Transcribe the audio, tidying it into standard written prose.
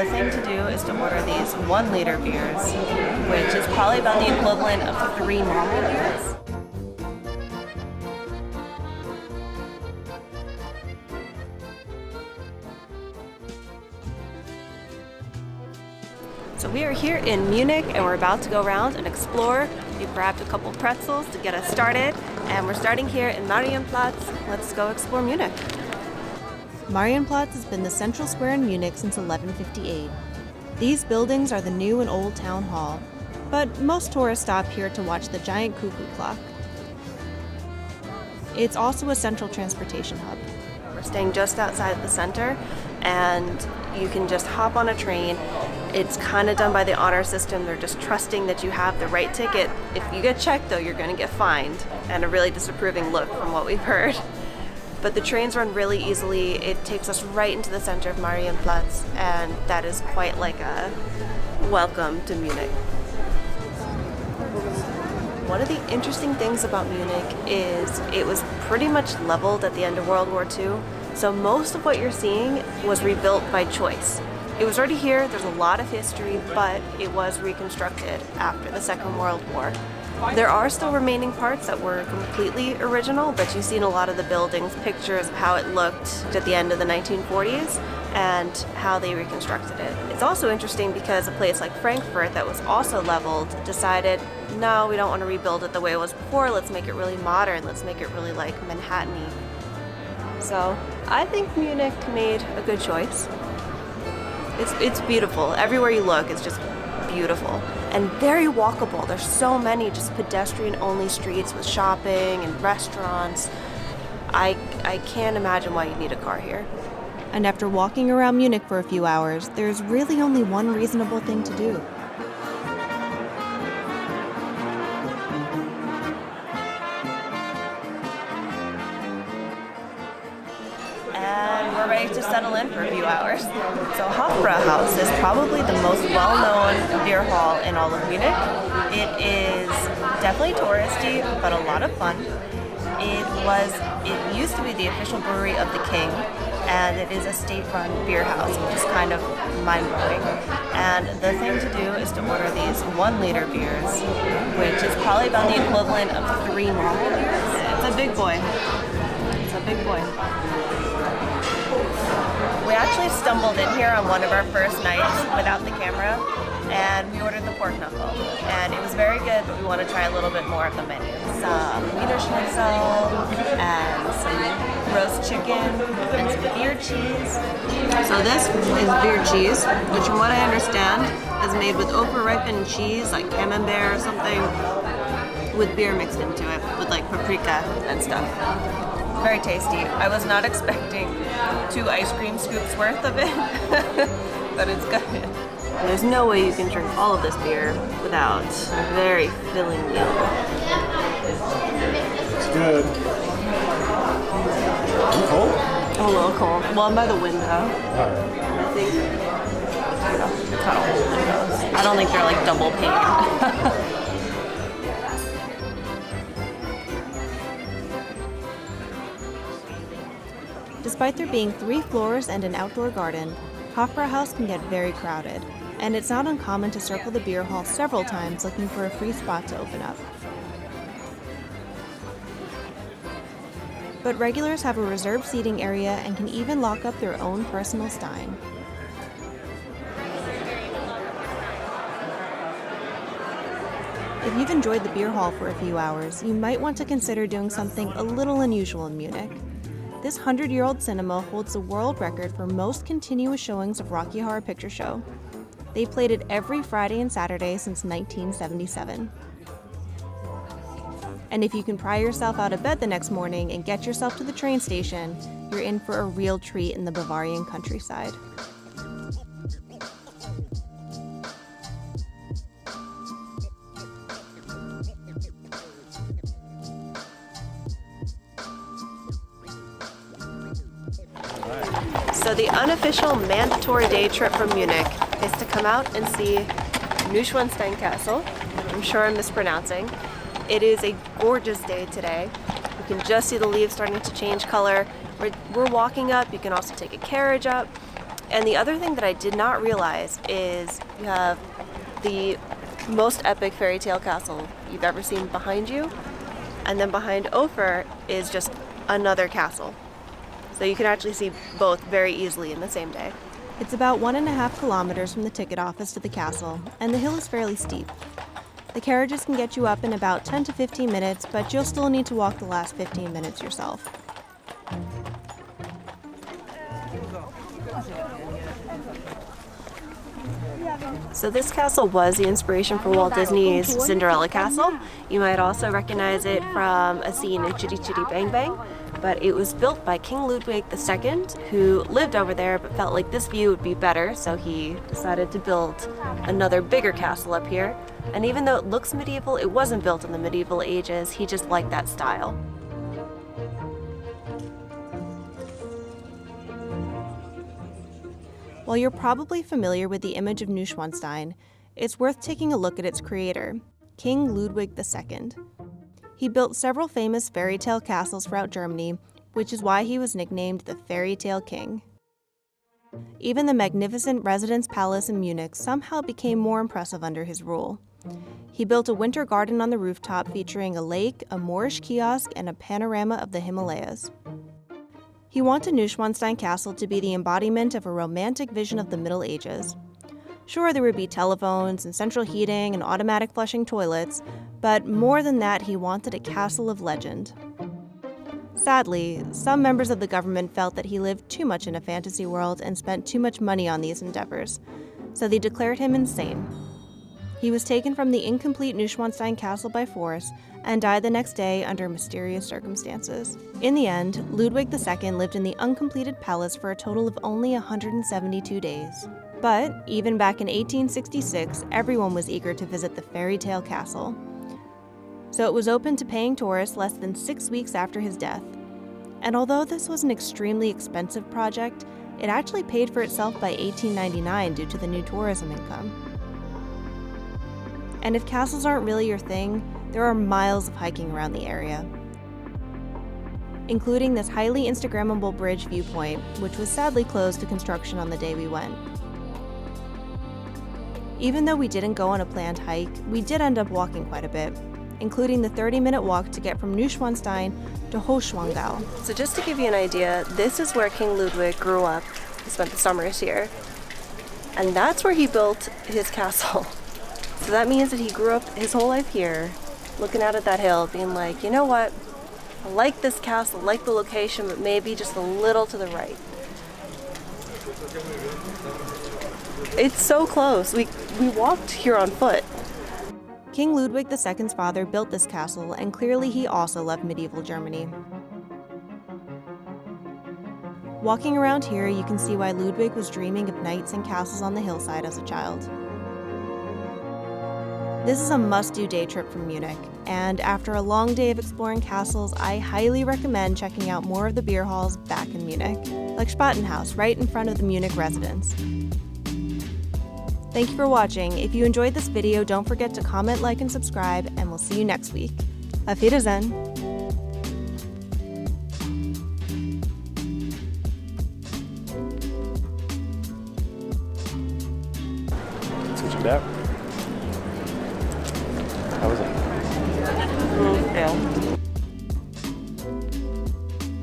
The thing to do is to order these 1-liter beers, which is probably about the equivalent of 3 normal beers. So we are here in Munich and we're about to go around and explore. We've grabbed a couple pretzels to get us started, and we're starting here in Marienplatz. Let's go explore Munich. Marienplatz has been the central square in Munich since 1158. These buildings are the new and old town hall, but most tourists stop here to watch the giant cuckoo clock. It's also a central transportation hub. We're staying just outside the center, and you can just hop on a train. It's kind of done by the honor system. They're just trusting that you have the right ticket. If you get checked, though, you're going to get fined, and a really disapproving look from what we've heard. But the trains run really easily. It takes us right into the center of Marienplatz, and that is quite like a welcome to Munich. One of the interesting things about Munich is it was pretty much leveled at the end of World War II, so most of what you're seeing was rebuilt by choice. It was already here, there's a lot of history, but it was reconstructed after the Second World War. There are still remaining parts that were completely original, but you see in a lot of the buildings pictures of how it looked at the end of the 1940s and how they reconstructed it. It's also interesting because a place like Frankfurt that was also leveled decided, no, we don't want to rebuild it the way it was before, let's make it really modern, let's make it really like Manhattan-y. So I think Munich made a good choice. It's beautiful. Everywhere you look, it's just beautiful and very walkable. There's so many just pedestrian-only streets with shopping and restaurants. I can't imagine why you'd need a car here. And after walking around Munich for a few hours, there's really only one reasonable thing to do. And we're ready to settle in for a few hours. So Hofbrauhaus is probably the most well-known beer hall in all of Munich. It is definitely touristy, but a lot of fun. It used to be the official brewery of the king, and it is a state-run beer house, which is kind of mind-blowing. And the thing to do is to order these 1-liter beers, which is probably about the equivalent of 3 normal beers. It's a big boy. It's a big boy. We actually stumbled in here on one of our first nights without the camera, and we ordered the pork knuckle. And it was very good, but we want to try a little bit more of the menu. Some Wiener Schnitzel, and some roast chicken, and some beer cheese. So this is beer cheese, which from what I understand is made with over-ripened cheese, like camembert or something, with beer mixed into it, with like paprika and stuff. Very tasty. I was not expecting 2 ice cream scoops worth of it, but it's good. There's no way you can drink all of this beer without a very filling meal. It's good. Is it cold? I'm a little cold. Well, I'm by the window. I think, it's how the windows. I don't think they're like double pane. Despite there being 3 floors and an outdoor garden, Hofbrauhaus can get very crowded, and it's not uncommon to circle the beer hall several times looking for a free spot to open up. But regulars have a reserved seating area and can even lock up their own personal stein. If you've enjoyed the beer hall for a few hours, you might want to consider doing something a little unusual in Munich. This 100-year-old cinema holds the world record for most continuous showings of Rocky Horror Picture Show. They've played it every Friday and Saturday since 1977. And if you can pry yourself out of bed the next morning and get yourself to the train station, you're in for a real treat in the Bavarian countryside. So the unofficial mandatory day trip from Munich is to come out and see Neuschwanstein Castle. I'm sure I'm mispronouncing. It is a gorgeous day today. You can just see the leaves starting to change color. We're walking up. You can also take a carriage up. And the other thing that I did not realize is you have the most epic fairy tale castle you've ever seen behind you, and then behind Ofer is just another castle. So you can actually see both very easily in the same day. It's about 1.5 kilometers from the ticket office to the castle, and the hill is fairly steep. The carriages can get you up in about 10 to 15 minutes, but you'll still need to walk the last 15 minutes yourself. So this castle was the inspiration for Walt Disney's Cinderella Castle. You might also recognize it from a scene in Chitty Chitty Bang Bang, but it was built by King Ludwig II, who lived over there but felt like this view would be better, so he decided to build another bigger castle up here. And even though it looks medieval, it wasn't built in the medieval ages. He just liked that style. While you're probably familiar with the image of Neuschwanstein, it's worth taking a look at its creator, King Ludwig II. He built several famous fairy tale castles throughout Germany, which is why he was nicknamed the Fairy Tale King. Even the magnificent residence palace in Munich somehow became more impressive under his rule. He built a winter garden on the rooftop featuring a lake, a Moorish kiosk, and a panorama of the Himalayas. He wanted Neuschwanstein Castle to be the embodiment of a romantic vision of the Middle Ages. Sure, there would be telephones and central heating and automatic flushing toilets, but more than that, he wanted a castle of legend. Sadly, some members of the government felt that he lived too much in a fantasy world and spent too much money on these endeavors, so they declared him insane. He was taken from the incomplete Neuschwanstein Castle by force and died the next day under mysterious circumstances. In the end, Ludwig II lived in the uncompleted palace for a total of only 172 days. But even back in 1866, everyone was eager to visit the fairy tale castle. So it was open to paying tourists less than 6 weeks after his death. And although this was an extremely expensive project, it actually paid for itself by 1899 due to the new tourism income. And if castles aren't really your thing, there are miles of hiking around the area, including this highly Instagrammable bridge viewpoint, which was sadly closed to construction on the day we went. Even though we didn't go on a planned hike, we did end up walking quite a bit, including the 30-minute walk to get from Neuschwanstein to Hohenschwangau. So just to give you an idea, this is where King Ludwig grew up. He spent the summers here. And that's where he built his castle. So that means that he grew up his whole life here, looking out at that hill, being like, you know what? I like this castle, I like the location, but maybe just a little to the right. It's so close. We walked here on foot. King Ludwig II's father built this castle, and clearly he also loved medieval Germany. Walking around here, you can see why Ludwig was dreaming of knights and castles on the hillside as a child. This is a must-do day trip from Munich, and after a long day of exploring castles, I highly recommend checking out more of the beer halls back in Munich, like Spatenhaus, right in front of the Munich residence. Thank you for watching. If you enjoyed this video, don't forget to comment, like, and subscribe, and we'll see you next week. Auf Wiedersehen! Switching back.